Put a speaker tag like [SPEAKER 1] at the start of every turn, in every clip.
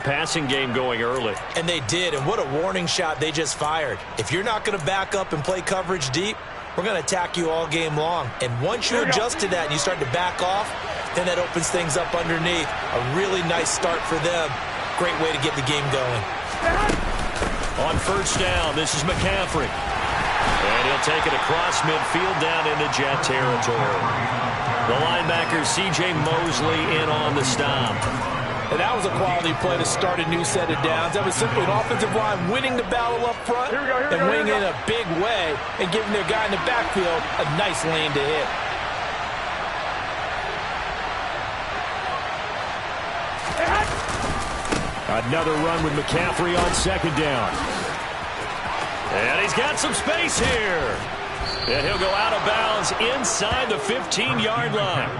[SPEAKER 1] Passing game going early.
[SPEAKER 2] And they did, and what a warning shot they just fired. If you're not going to back up and play coverage deep, we're going to attack you all game long. And once you adjust to that and you start to back off, then that opens things up underneath. A really nice start for them. Great way to get the game going.
[SPEAKER 1] On first down, this is McCaffrey. And he'll take it across midfield down into Jet territory. The linebacker, C.J. Mosley, in on the stop.
[SPEAKER 2] And that was a quality play to start a new set of downs. That was simply an offensive line winning the battle up front and winning it in a big way and giving their guy in the backfield a nice lane to hit.
[SPEAKER 1] Another run with McCaffrey on second down. And he's got some space here. And he'll go out of bounds inside the 15-yard line.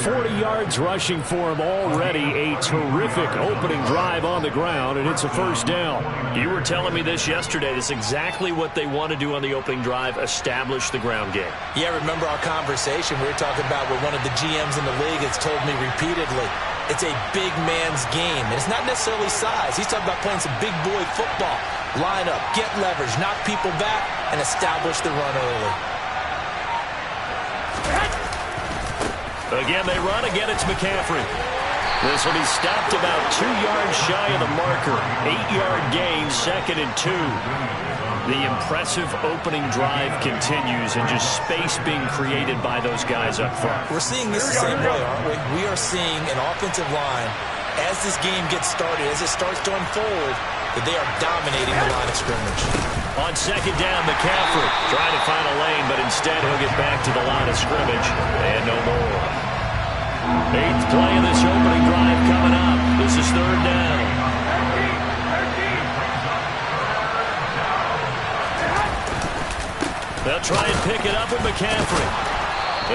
[SPEAKER 1] 40 yards rushing for him already. A terrific opening drive on the ground, and it's a first down. You were telling me this yesterday. This is exactly what they want to do on the opening drive, establish the ground game.
[SPEAKER 2] Yeah, remember our conversation we were talking about what one of the GMs in the league has told me repeatedly. It's a big man's game, and it's not necessarily size. He's talking about playing some big boy football. Line up, get leverage, knock people back, and establish the run early.
[SPEAKER 1] Again, they run. Again, it's McCaffrey. This will be stopped about 2 yards shy of the marker. 8-yard gain, 2nd and 2. The impressive opening drive continues, and just space being created by those guys up front.
[SPEAKER 2] We're seeing this the same way, aren't we? We are seeing an offensive line, as this game gets started, as it starts to unfold, that they are dominating the line of scrimmage.
[SPEAKER 1] On second down, McCaffrey trying to find a lane, but instead he'll get back to the line of scrimmage, and no more. 8th play of this opening drive coming up. This is 3rd down. They'll try and pick it up with McCaffrey.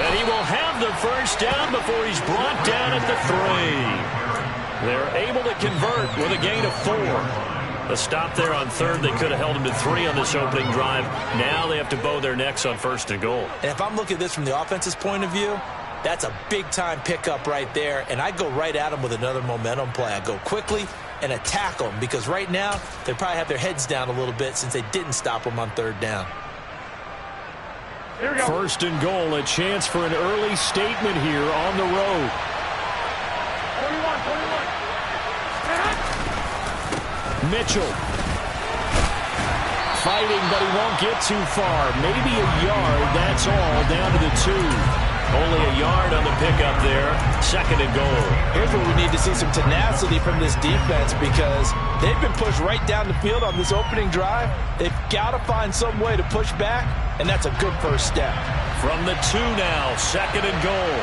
[SPEAKER 1] And he will have the first down before he's brought down at the 3. They're able to convert with a gain of 4. A stop there on 3rd. They could have held him to 3 on this opening drive. Now they have to bow their necks on 1st and goal.
[SPEAKER 2] And if I'm looking at this from the offense's point of view, that's a big-time pickup right there. And I go right at them with another momentum play. I go quickly and attack them because right now they probably have their heads down a little bit since they didn't stop them on 3rd down.
[SPEAKER 1] 1st and goal, a chance for an early statement here on the road. 21. Mitchell. Fighting, but he won't get too far. Maybe a yard, that's all, down to the 2. Only a yard on the pickup there. 2nd and goal.
[SPEAKER 2] Here's where we need to see some tenacity from this defense because they've been pushed right down the field on this opening drive. They've got to find some way to push back, and that's a good first step.
[SPEAKER 1] From the 2 now, 2nd and goal.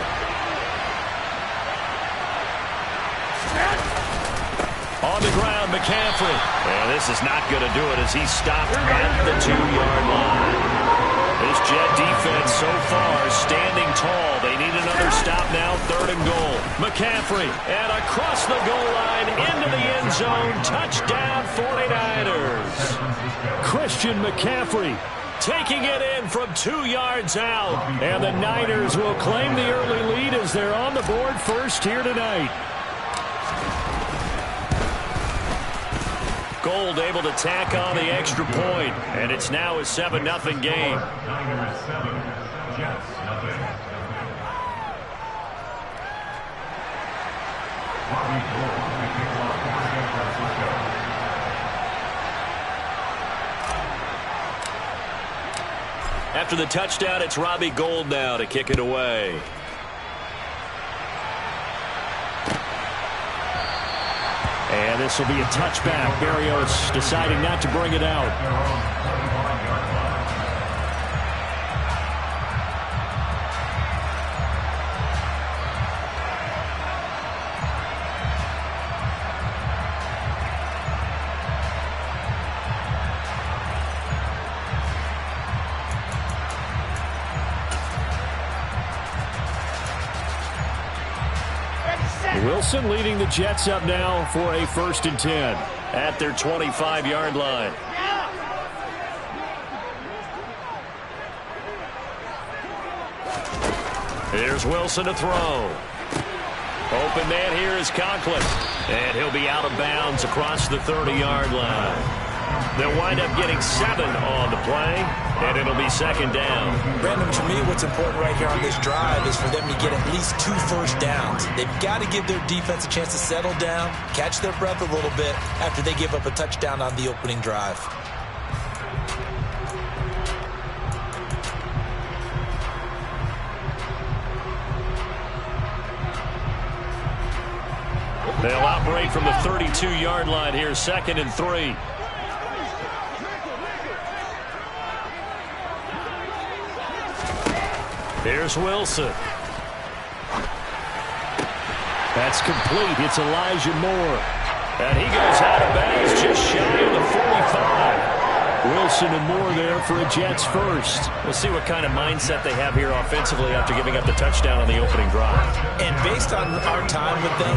[SPEAKER 1] On the ground, McCaffrey. And this is not going to do it as he's stopped at the 2-yard line. This Jet defense so far standing tall. They need another stop now, 3rd and goal. McCaffrey, and across the goal line, into the end zone. Touchdown, 49ers. Christian McCaffrey taking it in from 2 yards out. And the Niners will claim the early lead as they're on the board first here tonight. Gold able to tack on the extra point, and it's now a 7-0 game. After the touchdown, it's Robbie Gould now to kick it away. And this will be a touchback. Barrios deciding not to bring it out. Wilson leading the Jets up now for a 1st and 10 at their 25-yard line. Here's Wilson to throw. Open man here is Conklin. And he'll be out of bounds across the 30-yard line. They'll wind up getting 7 on the play, and it'll be second down.
[SPEAKER 2] Brandon, to me, what's important right here on this drive is for them to get at least 2 first downs. They've got to give their defense a chance to settle down, catch their breath a little bit after they give up a touchdown on the opening drive.
[SPEAKER 1] They'll operate from the 32-yard line here, 2nd and 3. Here's Wilson. That's complete. It's Elijah Moore. And he goes out of bounds just shy of the 45. Wilson and Moore there for a Jets first.
[SPEAKER 3] We'll see what kind of mindset they have here offensively after giving up the touchdown on the opening drive.
[SPEAKER 2] And based on our time with them,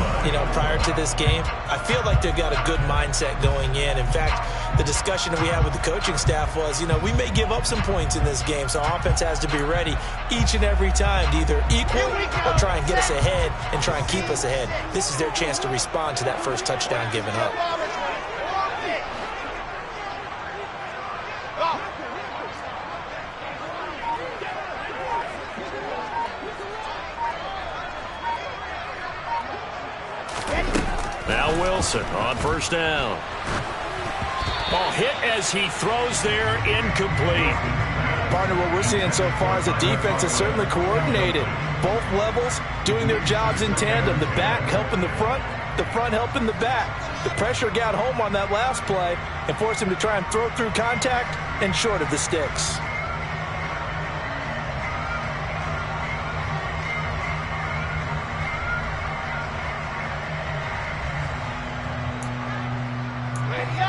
[SPEAKER 2] prior to this game, I feel like they've got a good mindset going in. In fact, the discussion that we had with the coaching staff was, we may give up some points in this game, so offense has to be ready each and every time to either equal or try and get us ahead and try and keep us ahead. This is their chance to respond to that first touchdown given up.
[SPEAKER 1] Now Wilson on first down. Ball hit as he throws there, incomplete.
[SPEAKER 2] Partner, what we're seeing so far is the defense is certainly coordinated. Both levels doing their jobs in tandem. The back helping the front helping the back. The pressure got home on that last play and forced him to try and throw through contact and short of the sticks.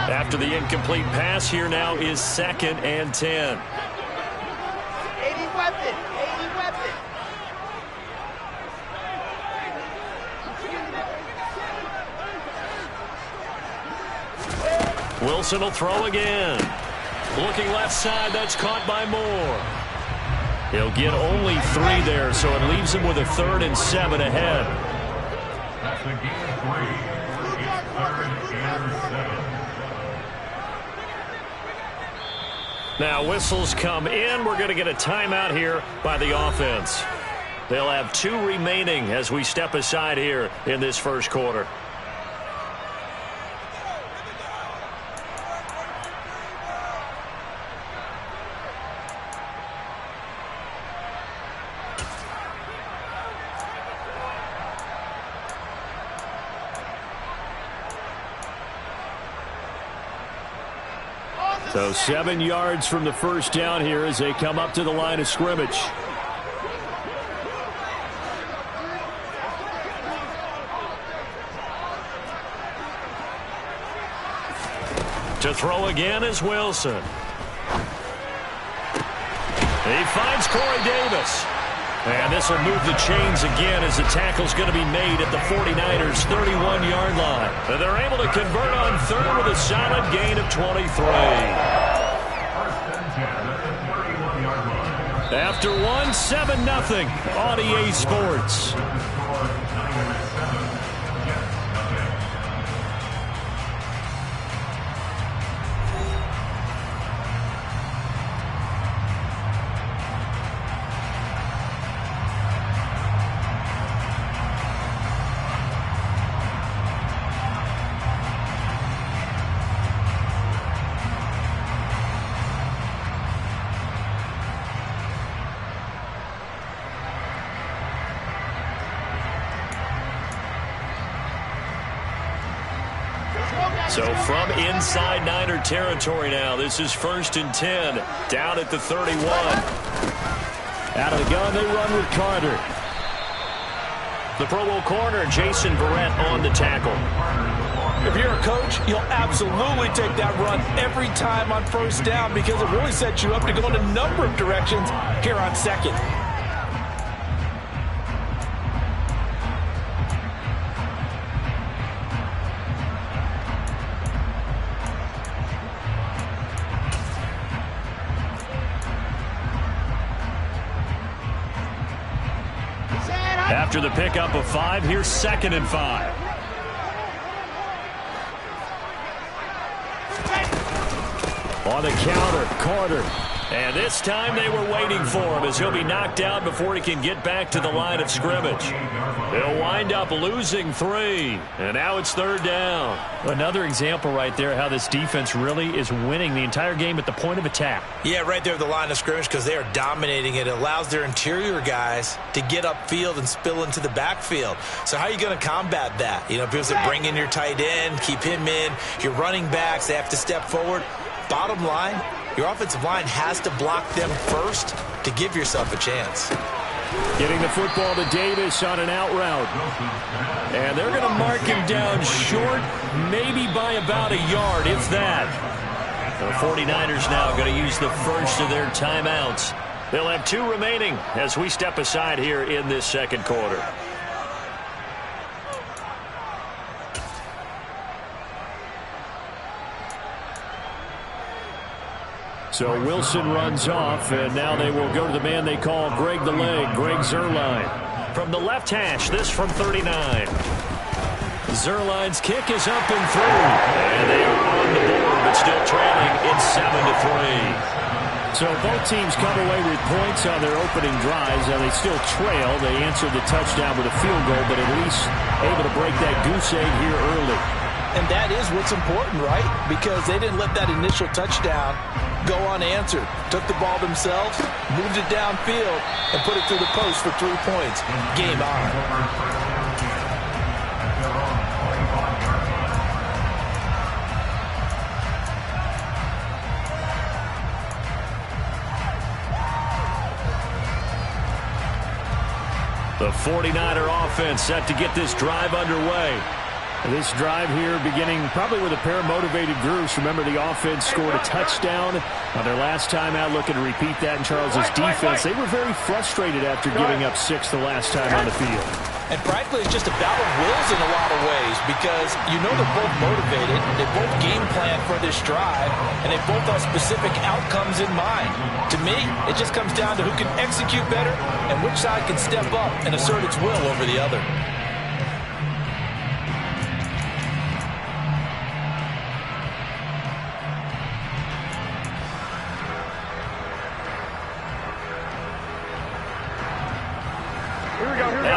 [SPEAKER 1] After the incomplete pass, here now is 2nd and 10.
[SPEAKER 4] 80 weapon.
[SPEAKER 1] Wilson will throw again. Looking left side, that's caught by Moore. He'll get only 3 there, so it leaves him with a 3rd and 7 ahead.
[SPEAKER 5] That's a gain of 3. It's 3rd and 7.
[SPEAKER 1] Now whistles come in. We're going to get a timeout here by the offense. They'll have 2 remaining as we step aside here in this first quarter. So 7 yards from the first down here as they come up to the line of scrimmage. To throw again is Wilson. He finds Corey Davis. And this will move the chains again as the tackle's going to be made at the 49ers' 31-yard line. And they're able to convert on 3rd with a solid gain of 23. After 1, 7-0 on EA Sports. So from inside Niner territory now, this is 1st and 10, down at the 31. Out of the gun, they run with Carter. The Pro Bowl corner, Jason Verrett on the tackle.
[SPEAKER 2] If you're a coach, you'll absolutely take that run every time on first down because it really sets you up to go in a number of directions here on 2nd.
[SPEAKER 3] After the pickup of 5, here's 2nd and 5. On the counter, Carter. And this time they were waiting for him as he'll be knocked out before he can get back to the line of scrimmage. They'll wind up losing 3. And now it's 3rd down. Another example right there how this defense really is winning the entire game at the point of attack.
[SPEAKER 2] Yeah, right there at the line of scrimmage because they are dominating it. It allows their interior guys to get upfield and spill into the backfield. So how are you going to combat that? You know, people say bring in your tight end, keep him in. Your running backs, they have to step forward. Bottom line, your offensive line has to block them first to give yourself a chance.
[SPEAKER 3] Getting the football to Davis on an out route. And they're going to mark him down short, maybe by about a yard, if that. The 49ers now going to use the first of their timeouts. They'll have 2 remaining as we step aside here in this second quarter. So Wilson runs off, and now they will go to the man they call Greg the Leg, Greg Zuerlein. From the left hash, this from 39. Zuerlein's kick is up and through. And they are on the board, but still trailing in 7-3. So both teams come away with points on their opening drives. Now they still trail. They answered the touchdown with a field goal, but at least able to break that goose egg here early.
[SPEAKER 2] And that is what's important, right? Because they didn't let that initial touchdown go unanswered. Took the ball themselves, moved it downfield, and put it through the post for 3 points. Game on.
[SPEAKER 3] The 49er offense set to get this drive underway. This drive here beginning probably with a pair of motivated groups. Remember, the offense scored a touchdown on their last time out. Looking to repeat that in Charles's defense. They were very frustrated after giving up 6 the last time on the field.
[SPEAKER 2] And frankly, it's just a battle of wills in a lot of ways because you know they're both motivated. They both game plan for this drive, and they both have specific outcomes in mind. To me, it just comes down to who can execute better and which side can step up and assert its will over the other.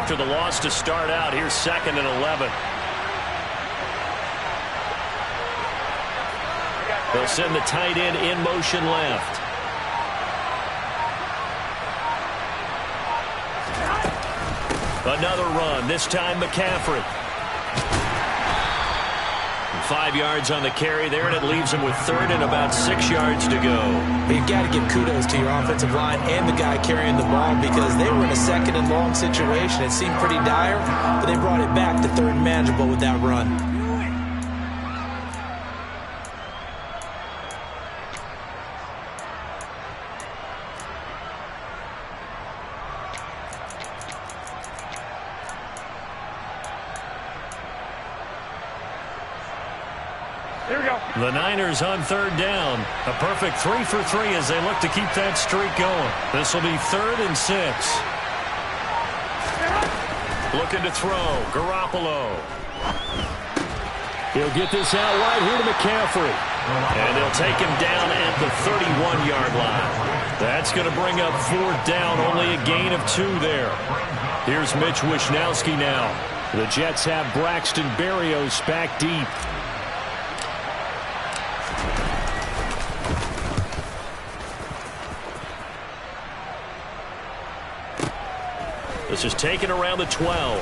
[SPEAKER 3] After the loss to start out, here's 2nd and 11. They'll send the tight end in motion left. Another run, this time McCaffrey. 5 yards on the carry there, and it leaves him with 3rd and about 6 yards to go.
[SPEAKER 2] You've got to give kudos to your offensive line and the guy carrying the ball because they were in a 2nd and long situation. It seemed pretty dire, but they brought it back to 3rd and manageable with that run.
[SPEAKER 3] The Niners on 3rd down. A perfect 3 for 3 as they look to keep that streak going. This will be 3rd and 6. Looking to throw. Garoppolo. He'll get this out wide here to McCaffrey. And they'll take him down at the 31-yard line. That's going to bring up 4th down. Only a gain of 2 there. Here's Mitch Wishnowsky now. The Jets have Braxton Berrios back deep. This is taken around the 12.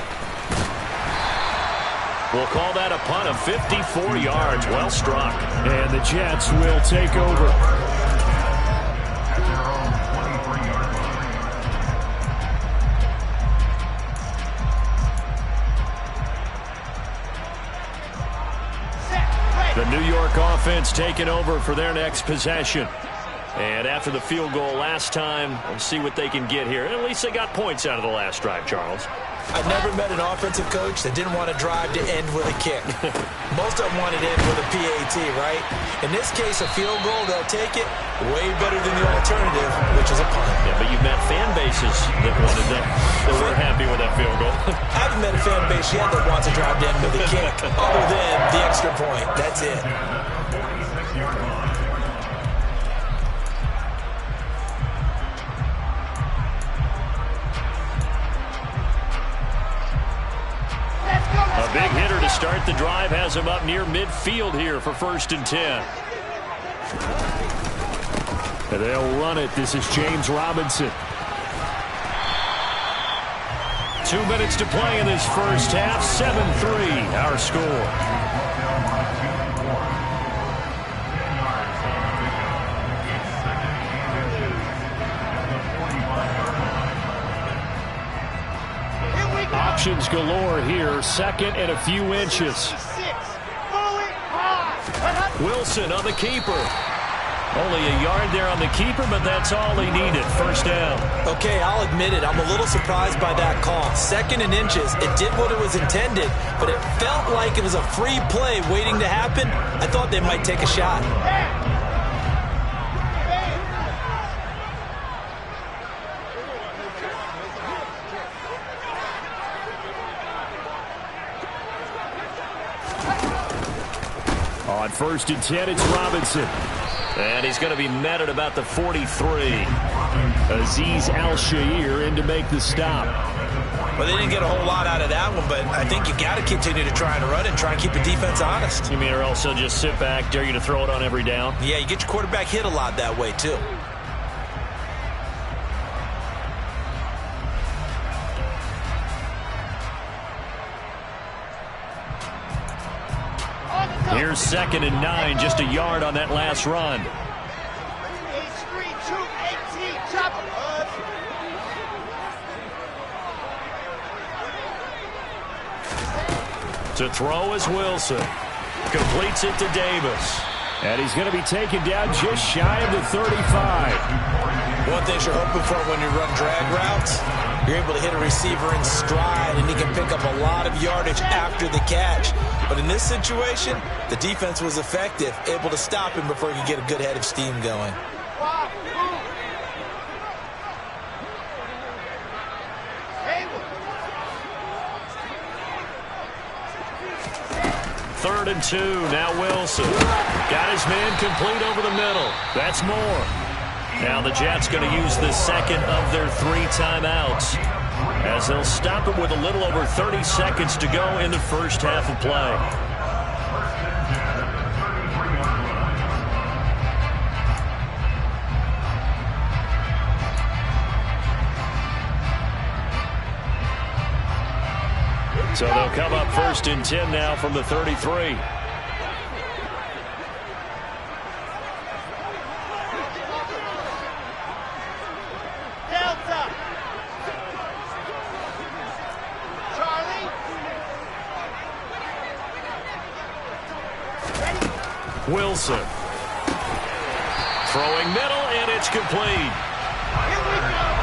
[SPEAKER 3] We'll call that a punt of 54 yards. Well struck. And the Jets will take over. The New York offense taking over for their next possession. And after the field goal last time, we'll see what they can get here. At least they got points out of the last drive, Charles.
[SPEAKER 2] I never met an offensive coach that didn't want to drive to end with a kick. Most of them wanted to end with a PAT, right? In this case, a field goal, they'll take it way better than the alternative, which is a punt.
[SPEAKER 3] Yeah, but you've met fan bases that wanted that were happy with that field goal.
[SPEAKER 2] I haven't met a fan base yet that wants to drive to end with a kick, other than the extra point. That's it.
[SPEAKER 3] A big hitter to start the drive has him up near midfield here for 1st and 10. And they'll run it. This is James Robinson. 2 minutes to play in this first half. 7-3 our score. Options galore here. 2nd and a few inches. Wilson on the keeper. Only a yard there on the keeper, but that's all he needed. 1st down.
[SPEAKER 2] Okay, I'll admit it. I'm a little surprised by that call. 2nd and inches. It did what it was intended, but it felt like it was a free play waiting to happen. I thought they might take a shot.
[SPEAKER 3] On 1st and 10, it's Robinson. And he's going to be met at about the 43. Azeez Al-Shaair in to make the stop.
[SPEAKER 2] Well, they didn't get a whole lot out of that one, but I think you got to continue to try and run and try and keep the defense honest.
[SPEAKER 3] You mean or else they'll just sit back, dare you to throw it on every down?
[SPEAKER 2] Yeah, you get your quarterback hit a lot that way, too.
[SPEAKER 3] Here's 2nd and 9, just a yard on that last run. To throw is Wilson. Completes it to Davis. And he's going to be taken down just shy of the 35.
[SPEAKER 2] One thing you're hoping for when you run drag routes, you're able to hit a receiver in stride, and he can pick up a lot of yardage after the catch. But in this situation, the defense was effective, able to stop him before he could get a good head of steam going.
[SPEAKER 3] Third and 2, now Wilson. Got his man complete over the middle. That's more. Now the Jets going to use the 2nd of their 3 timeouts, as they'll stop it with a little over 30 seconds to go in the first half of play. So they'll come up 1st and 10 now from the 33. Wilson. Throwing middle, and it's complete.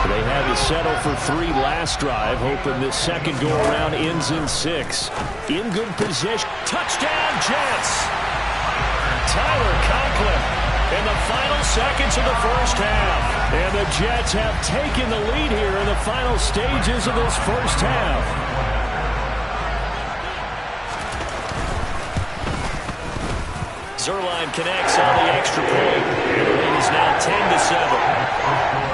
[SPEAKER 3] They had to settle for 3 last drive, hoping this second go-around ends in 6. In good position. Touchdown, Jets! Tyler Conklin in the final seconds of the first half. And the Jets have taken the lead here in the final stages of this first half. Zerline connects on the extra point. And the lead is now 10-7.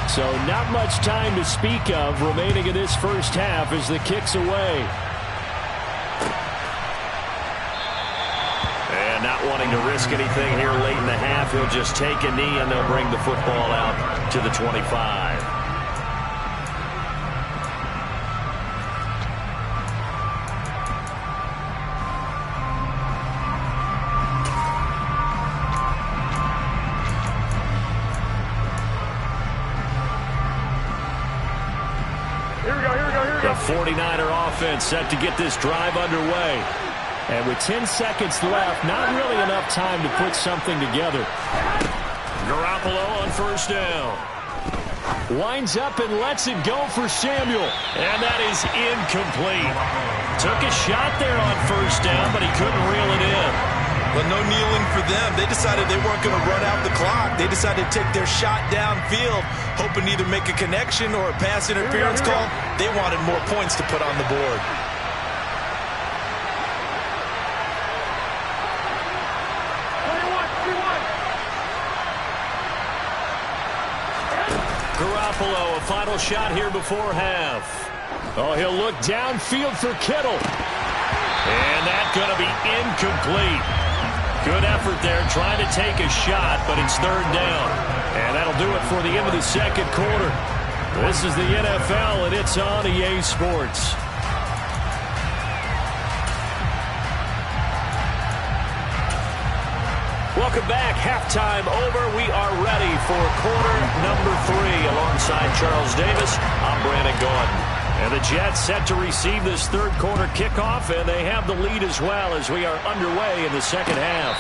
[SPEAKER 3] So not much time to speak of remaining in this first half as the kick's away. And not wanting to risk anything here late in the half, he'll just take a knee and they'll bring the football out to the 25. The 49er offense set to get this drive underway. And with 10 seconds left, not really enough time to put something together. Garoppolo on first down. Winds up and lets it go for Samuel. And that is incomplete. Took a shot there on first down, but he couldn't reel it in.
[SPEAKER 2] Well, no kneeling for them. They decided they weren't going to run out the clock. They decided to take their shot downfield, hoping to either make a connection or a pass interference call. They wanted more points to put on the board.
[SPEAKER 3] Garoppolo, a final shot here before half. Oh, he'll look downfield for Kittle. And that's going to be incomplete. Good effort there trying to take a shot, but it's third down. And that'll do it for the end of the second quarter. This is the NFL, and it's on EA Sports. Welcome back. Halftime over. We are ready for quarter number 3. Alongside Charles Davis, I'm Brandon Gordon. And the Jets set to receive this third quarter kickoff, and they have the lead as well as we are underway in the second half.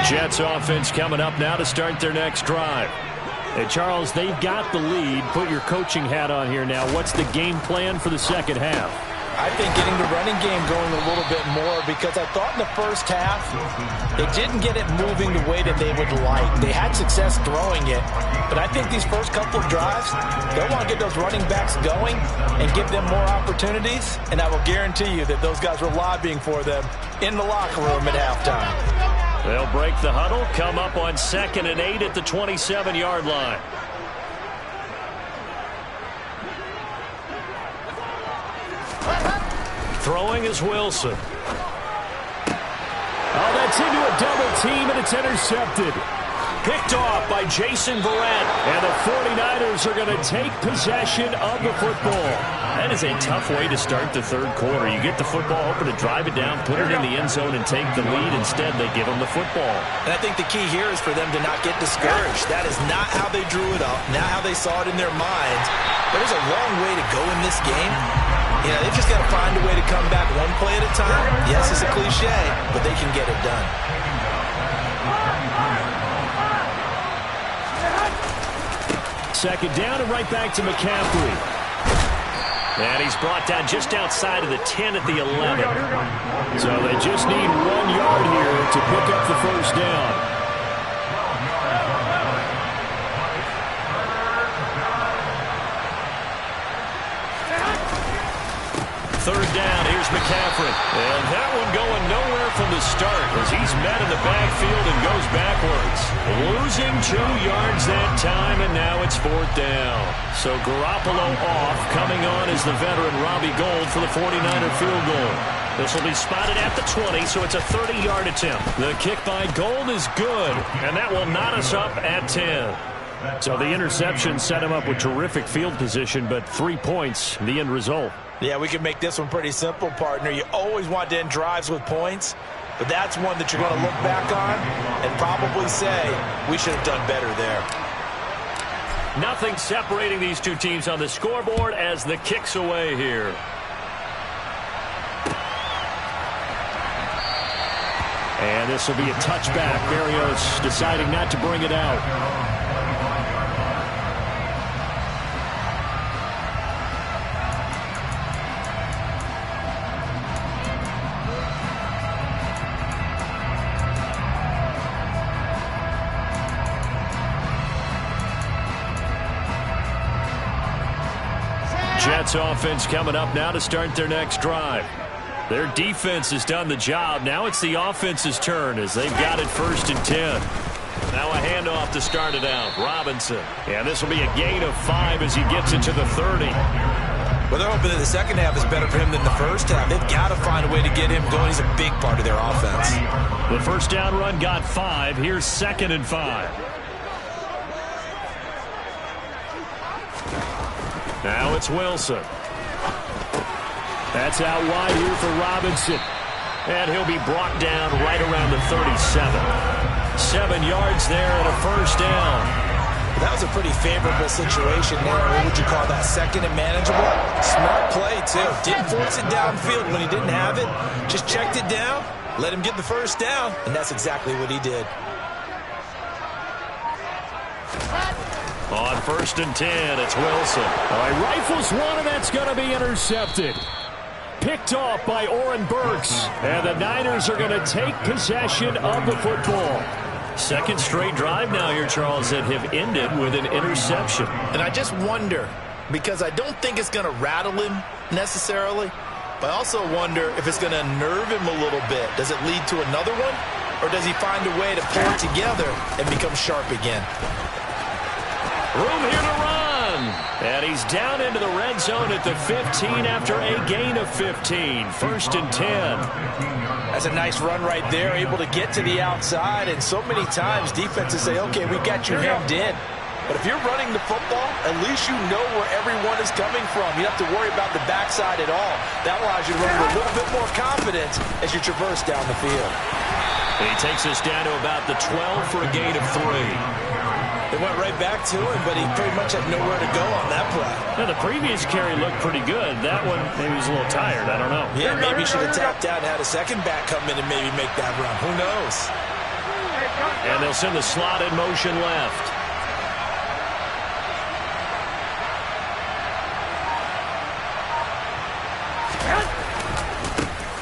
[SPEAKER 3] Jets offense coming up now to start their next drive. Hey, Charles, they've got the lead. Put your coaching hat on here now. What's the game plan for the second half?
[SPEAKER 2] I think getting the running game going a little bit more, because I thought in the first half they didn't get it moving the way that they would like. They had success throwing it, but I think these first couple of drives, they'll want to get those running backs going and give them more opportunities, and I will guarantee you that those guys were lobbying for them in the locker room at halftime.
[SPEAKER 3] They'll break the huddle, come up on 2nd and 8 at the 27-yard line. Throwing is Wilson. Oh, that's into a double team, and it's intercepted. Picked off by Jason Verrett. And the 49ers are going to take possession of the football. That is a tough way to start the third quarter. You get the football, hoping to drive it down, put it in the end zone, and take the lead. Instead, they give them the football.
[SPEAKER 2] And I think the key here is for them to not get discouraged. That is not how they drew it up, not how they saw it in their minds. There's a long way to go in this game. You know, they've just got to find a way to come back one play at a time. Yes, it's a cliche, but they can get it done.
[SPEAKER 3] Second down and right back to McCaffrey. And he's brought down just outside of the 10 at the 11. So they just need 1 yard here to pick up the first down. Third down, here's McCaffrey. And that one going nowhere from the start as he's met in the backfield and goes backwards. Losing 2 yards that time, and now it's 4th down. So Garoppolo off. Coming on is the veteran Robbie Gould for the 49er field goal. This will be spotted at the 20, so it's a 30-yard attempt. The kick by Gould is good, and that will knot us up at 10. So the interception set him up with terrific field position, but 3 points, the end result.
[SPEAKER 2] Yeah, we can make this one pretty simple, partner. You always want to end drives with points, but that's one that you're going to look back on and probably say, we should have done better there.
[SPEAKER 3] Nothing separating these two teams on the scoreboard as the kick's away here. And this will be a touchback. Berrios deciding not to bring it out. Jets offense coming up now to start their next drive. Their defense has done the job. Now it's the offense's turn as they've got it 1st and 10. Now a handoff to start it out. Robinson. And this will be a gain of 5 as he gets it to the 30.
[SPEAKER 2] Well, they're hoping that the second half is better for him than the first half. They've got to find a way to get him going. He's a big part of their offense.
[SPEAKER 3] The first down run got 5. Here's 2nd and 5. Now it's Wilson. That's out wide here for Robinson.
[SPEAKER 1] And he'll be brought down right around the 37. 7 yards there and a first down.
[SPEAKER 2] That was a pretty favorable situation there. What would you call that? Second and manageable? Smart play, too. Didn't force it downfield when he didn't have it. Just checked it down, let him get the first down, and that's exactly what he did.
[SPEAKER 1] On 1st and 10, it's Wilson.
[SPEAKER 3] All right, rifles one, and that's going to be intercepted. Picked off by Oren Burks. And the Niners are going to take possession of the football.
[SPEAKER 1] Second straight drive now here, Charles, that have ended with an interception.
[SPEAKER 2] And I just wonder, because I don't think it's going to rattle him necessarily, but I also wonder if it's going to unnerve him a little bit. Does it lead to another one? Or does he find a way to pull it together and become sharp again?
[SPEAKER 1] Room here to run. And he's down into the red zone at the 15 after a gain of 15. 1st and 10.
[SPEAKER 2] That's a nice run right there, able to get to the outside. And so many times defenses say, okay, we got you hemmed in. But if you're running the football, at least you know where everyone is coming from. You don't have to worry about the backside at all. That allows you to run with a little bit more confidence as you traverse down the field.
[SPEAKER 1] And he takes us down to about the 12 for a gain of 3.
[SPEAKER 2] They went right back to him, but he pretty much had nowhere to go on that play.
[SPEAKER 1] Now, the previous carry looked pretty good. That one, maybe he was a little tired. I don't know.
[SPEAKER 2] Yeah, maybe he should have tapped out and had a second back come in and maybe make that run. Who knows?
[SPEAKER 1] And they'll send the slot in motion left.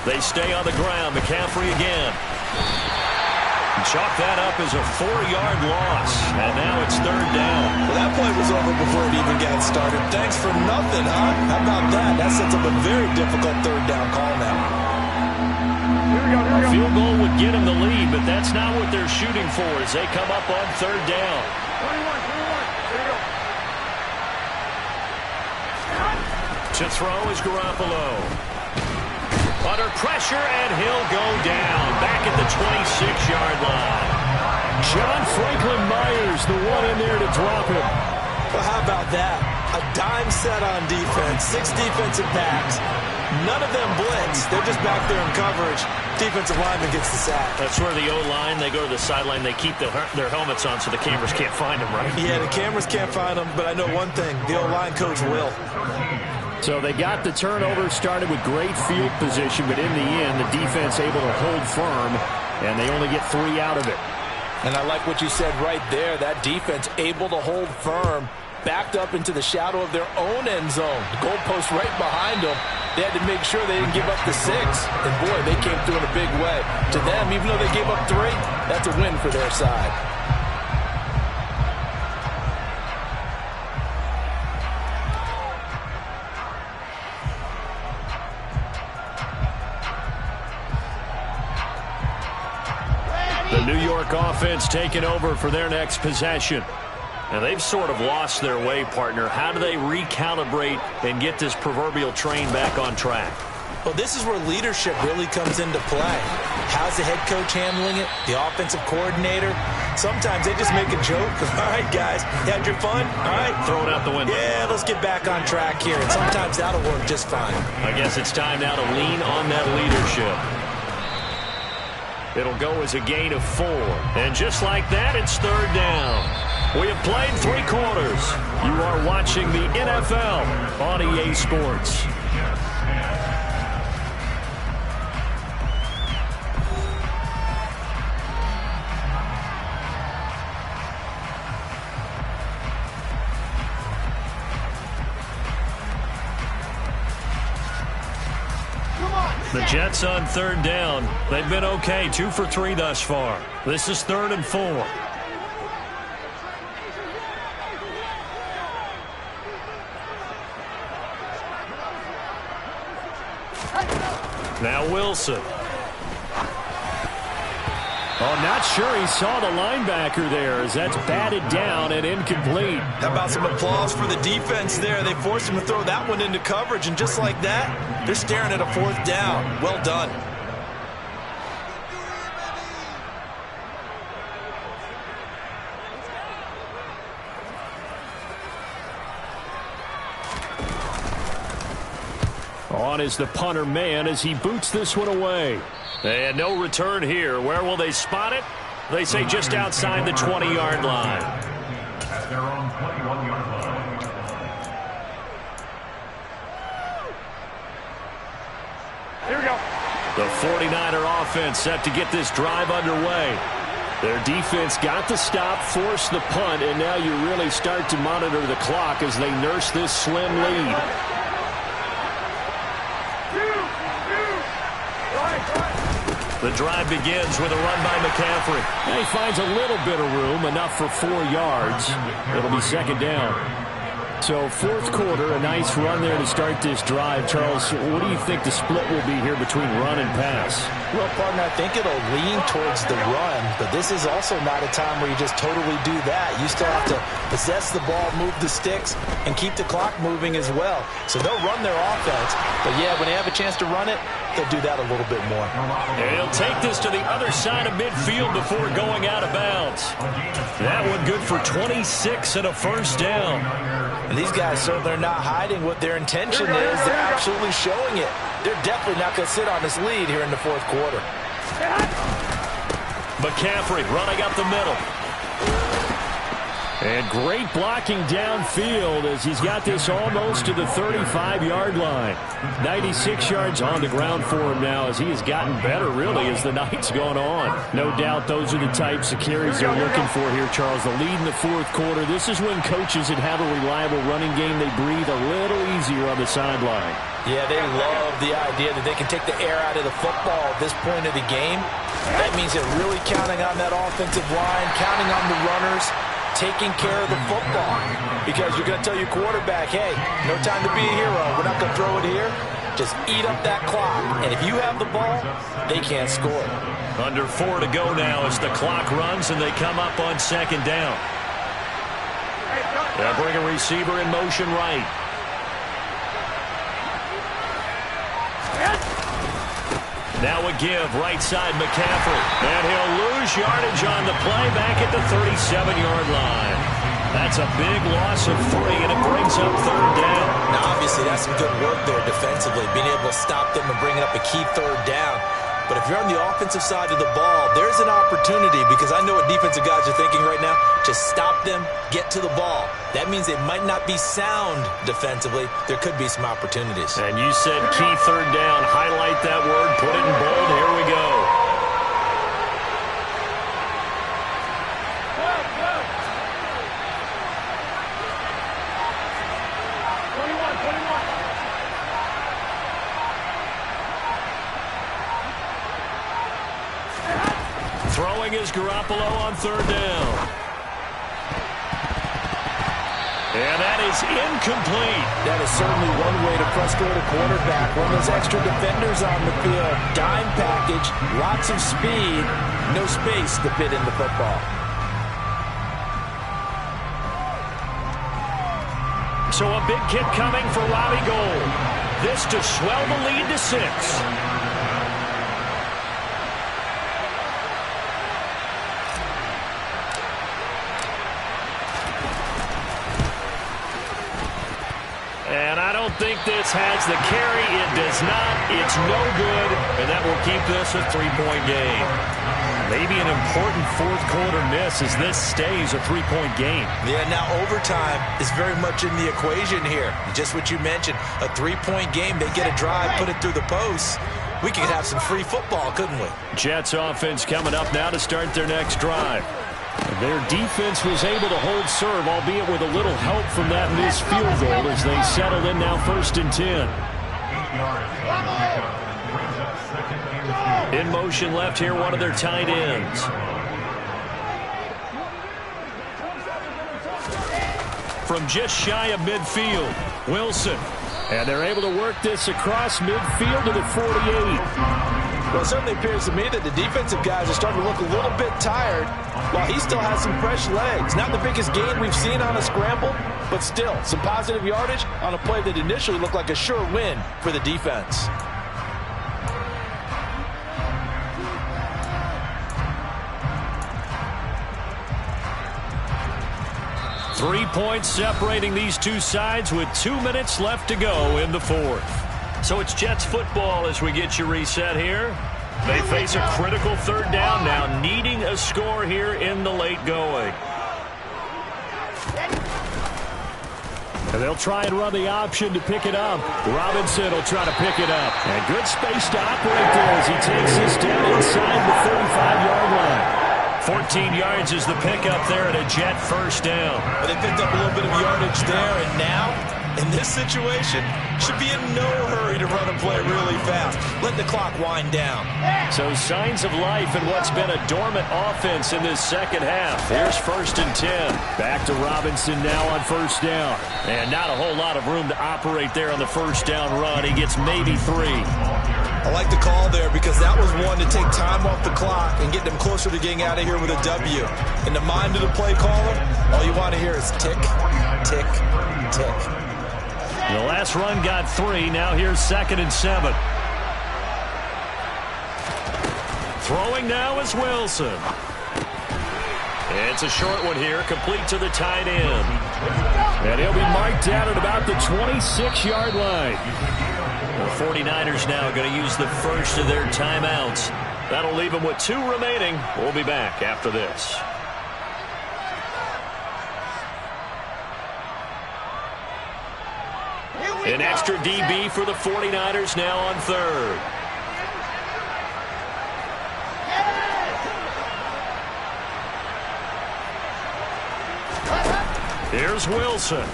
[SPEAKER 1] They stay on the ground. McCaffrey again. Chalk that up as a 4-yard loss. And now it's 3rd down.
[SPEAKER 2] Well, that play was over before it even got started. Thanks for nothing, huh? How about that? That sets up a very difficult 3rd down call now.
[SPEAKER 1] A field goal would get him the lead, but that's not what they're shooting for as they come up on 3rd down. To throw is Garoppolo. Under pressure, and he'll go down. Back at the 26-yard line.
[SPEAKER 3] John Franklin Myers, the one in there to drop him.
[SPEAKER 2] Well, how about that? A dime set on defense, 6 defensive backs. None of them blitz. They're just back there in coverage. Defensive lineman gets the sack.
[SPEAKER 1] That's where the O-line, they go to the sideline, they keep their helmets on so the cameras can't find them, right?
[SPEAKER 2] Yeah, the cameras can't find them, but I know one thing. The O-line coach will.
[SPEAKER 3] So they got the turnover, started with great field position, but in the end, the defense able to hold firm, and they only get 3 out of it.
[SPEAKER 2] And I like what you said right there. That defense able to hold firm, backed up into the shadow of their own end zone. The goalpost right behind them. They had to make sure they didn't give up the 6. And, boy, they came through in a big way. To them, even though they gave up 3, that's a win for their side.
[SPEAKER 1] The New York offense taking over for their next possession. And they've sort of lost their way, partner. How do they recalibrate and get this proverbial train back on track?
[SPEAKER 2] Well, this is where leadership really comes into play. How's the head coach handling it? The offensive coordinator? Sometimes they just make a joke. All right, guys, you had your fun? All right.
[SPEAKER 1] Throw it out the window.
[SPEAKER 2] Yeah, let's get back on track here. And sometimes that'll work just fine.
[SPEAKER 1] I guess it's time now to lean on that leadership. It'll go as a gain of 4. And just like that, it's 3rd down. We have played 3 quarters. You are watching the NFL on EA Sports. The Jets on 3rd down. They've been okay, 2 for 3 thus far. This is 3rd and 4. Now Wilson.
[SPEAKER 3] Oh, not sure he saw the linebacker there as that's batted down and incomplete.
[SPEAKER 2] How about some applause for the defense there? They forced him to throw that one into coverage, and just like that, they're staring at a 4th down. Well done.
[SPEAKER 3] On is the punter man as he boots this one away. And no return here. Where will they spot it? They say just outside the 20-yard line.
[SPEAKER 5] At their own 21-yard line.
[SPEAKER 4] Here we go.
[SPEAKER 3] The 49er offense set to get this drive underway. Their defense got the stop, forced the punt, and now you really start to monitor the clock as they nurse this slim lead. The drive begins with a run by McCaffrey. And he finds a little bit of room, enough for 4 yards. It'll be second down. So fourth quarter, a nice run there to start this drive. Charles, what do you think the split will be here between run and pass?
[SPEAKER 2] Well, partner, I think it'll lean towards the run, but this is also not a time where you just totally do that. You still have to possess the ball, move the sticks, and keep the clock moving as well. So they'll run their offense, but yeah, when they have a chance to run it, they'll do that a little bit more.
[SPEAKER 3] And he'll take this to the other side of midfield before going out of bounds. That one good for 26 and a first down.
[SPEAKER 2] And these guys certainly are not hiding what their intention is. They're absolutely showing it. They're definitely not going to sit on this lead here in the fourth quarter.
[SPEAKER 3] McCaffrey running up the middle. And great blocking downfield as he's got this almost to the 35-yard line. 96 yards on the ground for him now as he has gotten better, really, as the night's gone on. No doubt those are the types of carries they're looking for here, Charles. The lead in the fourth quarter. This is when coaches that have a reliable running game, they breathe a little easier on the sideline.
[SPEAKER 2] Yeah, they love the idea that they can take the air out of the football at this point of the game. That means they're really counting on that offensive line, counting on the runners, taking care of the football, because you're going to tell your quarterback, hey, no time to be a hero. We're not going to throw it here. Just eat up that clock. And if you have the ball, they can't score.
[SPEAKER 3] Under 4 to go now as the clock runs and they come up on second down. They'll bring a receiver in motion right. Now a give, right side McCaffrey. And he'll lose yardage on the play back at the 37-yard line. That's a big loss of 3, and it brings up third down.
[SPEAKER 2] Now, obviously, that's some good work there defensively, being able to stop them and bringing up a key third down. But if you're on the offensive side of the ball, there's an opportunity, because I know what defensive guys are thinking right now. Just stop them, get to the ball. That means they might not be sound defensively. There could be some opportunities.
[SPEAKER 3] And you said key third down. Highlight that word, put it in bold. Here we go. Throwing is Garoppolo on third down. And that is incomplete.
[SPEAKER 2] That is certainly one way to frustrate a quarterback. When there's extra defenders on the field, dime package, lots of speed, no space to fit in the football.
[SPEAKER 3] So a big kick coming for Robbie Gould. This to swell the lead to 6. And I don't think this has the carry. It does not. It's no good. And that will keep this a 3-point game. Maybe an important fourth quarter miss as this stays a 3-point game.
[SPEAKER 2] Yeah, now overtime is very much in the equation here. Just what you mentioned, a 3-point game. They get a drive, put it through the posts. We could have some free football, couldn't we?
[SPEAKER 3] Jets offense coming up now to start their next drive. Their defense was able to hold serve, albeit with a little help from that missed field goal as they settled in now 1st and 10. In motion left here, one of their tight ends. From just shy of midfield, Wilson. And they're able to work this across midfield to the 48.
[SPEAKER 2] Well, it certainly appears to me that the defensive guys are starting to look a little bit tired while he still has some fresh legs. Not the biggest gain we've seen on a scramble, but still some positive yardage on a play that initially looked like a sure win for the defense.
[SPEAKER 3] Three points separating these two sides with 2 minutes left to go in the fourth. So it's Jets football as we get you reset here. They face a critical third down now, needing a score here in the late going. And they'll try and run the option to pick it up. Robinson will try to pick it up. And good space to operate there as he takes this down inside the 35-yard line. 14 yards is the pickup there at a Jet first down.
[SPEAKER 2] But they picked up a little bit of yardage there, and now, in this situation, should be in no hurry to run a play really fast. Let the clock wind down.
[SPEAKER 3] So signs of life in what's been a dormant offense in this second half. Here's 1st and 10. Back to Robinson now on first down. And not a whole lot of room to operate there on the first down run. He gets maybe 3.
[SPEAKER 2] I like the call there because that was one to take time off the clock and get them closer to getting out of here with a W. In the mind of the play caller, all you want to hear is tick, tick, tick.
[SPEAKER 3] The last run got 3. Now here's 2nd and 7. Throwing now is Wilson. It's a short one here, complete to the tight end. And he'll be marked down at about the 26-yard line. The 49ers now going to use the first of their timeouts. That'll leave them with 2 remaining. We'll be back after this. An extra DB for the 49ers now on 3rd. Here's Wilson. And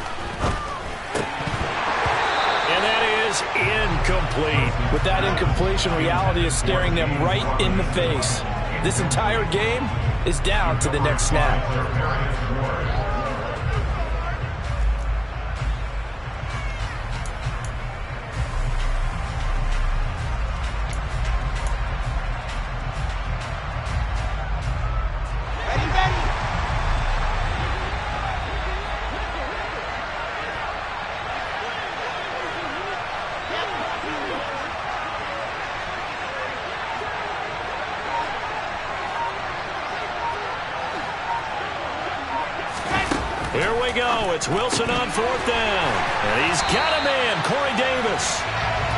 [SPEAKER 3] that is incomplete.
[SPEAKER 2] With that incompletion, reality is staring them right in the face. This entire game is down to the next snap.
[SPEAKER 3] Here we go. It's Wilson on 4th down. And he's got a man, Corey Davis.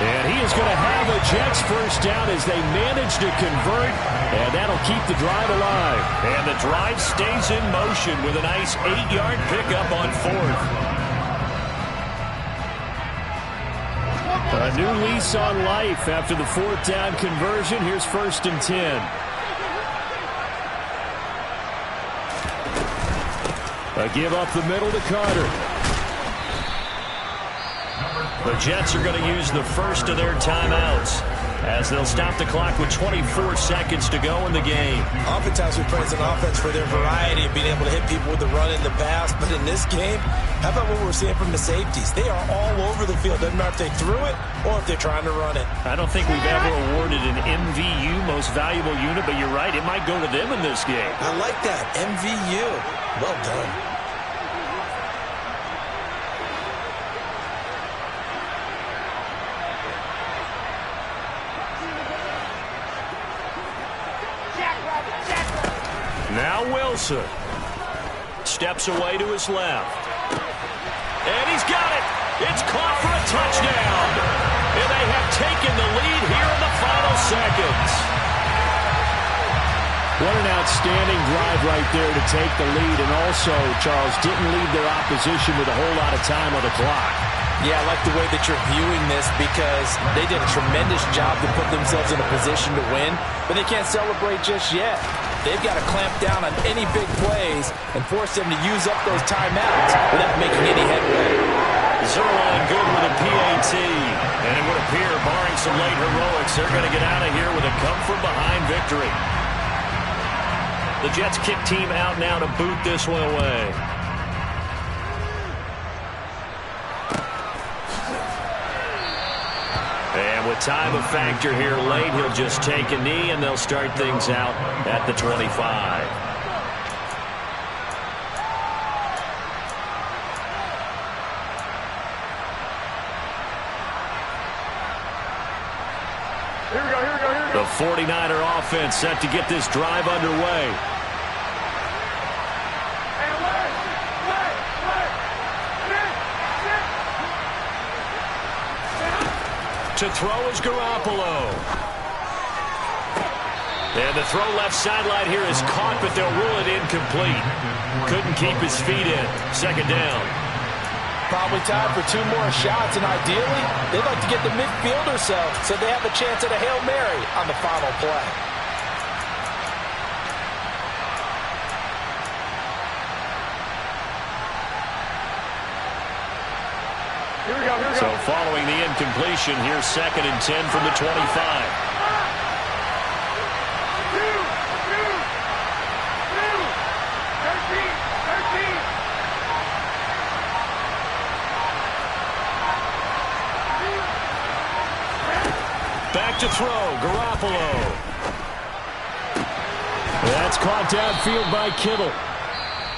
[SPEAKER 3] And he is going to have a Jets first down as they manage to convert. And that'll keep the drive alive. And the drive stays in motion with a nice 8-yard pickup on 4th. A new lease on life after the 4th down conversion. Here's 1st and 10. A give up the middle to Carter. The Jets are going to use the first of their timeouts as they'll stop the clock with 24 seconds to go in the game.
[SPEAKER 2] Oftentimes we praise an offense for their variety of being able to hit people with the run in the pass, but in this game, how about what we're seeing from the safeties? They are all over the field. Doesn't matter if they threw it or if they're trying to run it.
[SPEAKER 3] I don't think we've ever awarded an MVU, most valuable unit, but you're right, it might go to them in this game.
[SPEAKER 2] I like that, MVU. Well done.
[SPEAKER 3] Now Wilson steps away to his left. And he's got it. It's caught for a touchdown. And they have taken the lead here in the final seconds. What an outstanding drive right there to take the lead. And also, Charles, didn't leave their opposition with a whole lot of time on the clock.
[SPEAKER 2] Yeah, I like the way that you're viewing this because they did a tremendous job to put themselves in a position to win, but they can't celebrate just yet. They've got to clamp down on any big plays and force them to use up those timeouts without making any headway.
[SPEAKER 3] Zerline good with a PAT. And it would appear, barring some late heroics, they're going to get out of here with a come-from-behind victory. The Jets kick team out now to boot this one away. And with time a factor here late, he'll just take a knee, and they'll start things out at the 25.
[SPEAKER 4] Here we go, here we go, here we go.
[SPEAKER 3] The 49er offense set to get this drive underway. To throw is Garoppolo. And the throw left sideline here is caught, but they'll rule it incomplete. Couldn't keep his feet in. Second down.
[SPEAKER 2] Probably time for 2 more shots, and ideally, they'd like to get the midfield or so they have a chance at a Hail Mary on the final play.
[SPEAKER 3] So following the incompletion, here's 2nd and 10 from the 25. Back to throw, Garoppolo. That's caught downfield by Kittle.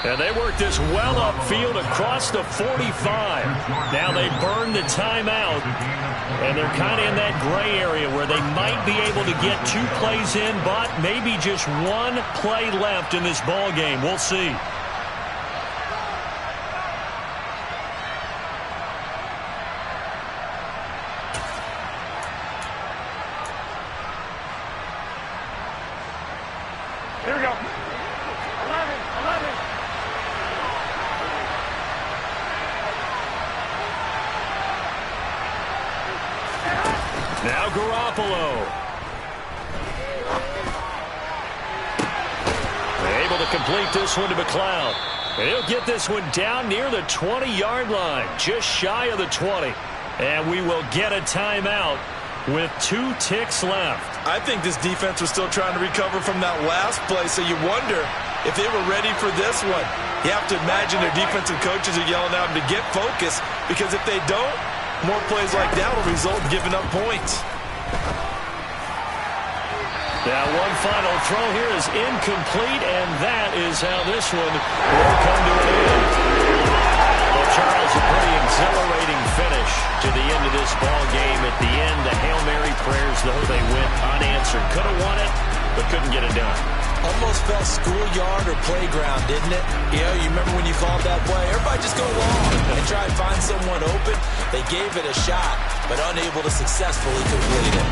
[SPEAKER 3] And they work this well upfield across the 45. Now they burn the timeout. And they're kind of in that gray area where they might be able to get 2 plays in, but maybe just 1 play left in this ball game. We'll see.
[SPEAKER 4] Here we go. 11.
[SPEAKER 3] Now Garoppolo. Able to complete this one to McLeod. And he'll get this one down near the 20-yard line, just shy of the 20. And we will get a timeout with 2 ticks left.
[SPEAKER 2] I think this defense was still trying to recover from that last play, so you wonder if they were ready for this one. You have to imagine their defensive coaches are yelling at them to get focused, because if they don't, more plays like that will result in giving up points.
[SPEAKER 3] Now one final throw here is incomplete, and that is how this one will come to an end. Well, Charles, a pretty exhilarating finish to the end of this ball game. At the end, the Hail Mary prayers, though, they went unanswered. Could have won it, but couldn't get it done.
[SPEAKER 2] Almost felt schoolyard or playground, didn't it? You know, you remember when you called that play? Everybody just go long and try and find someone open. They gave it a shot, but unable to successfully complete it.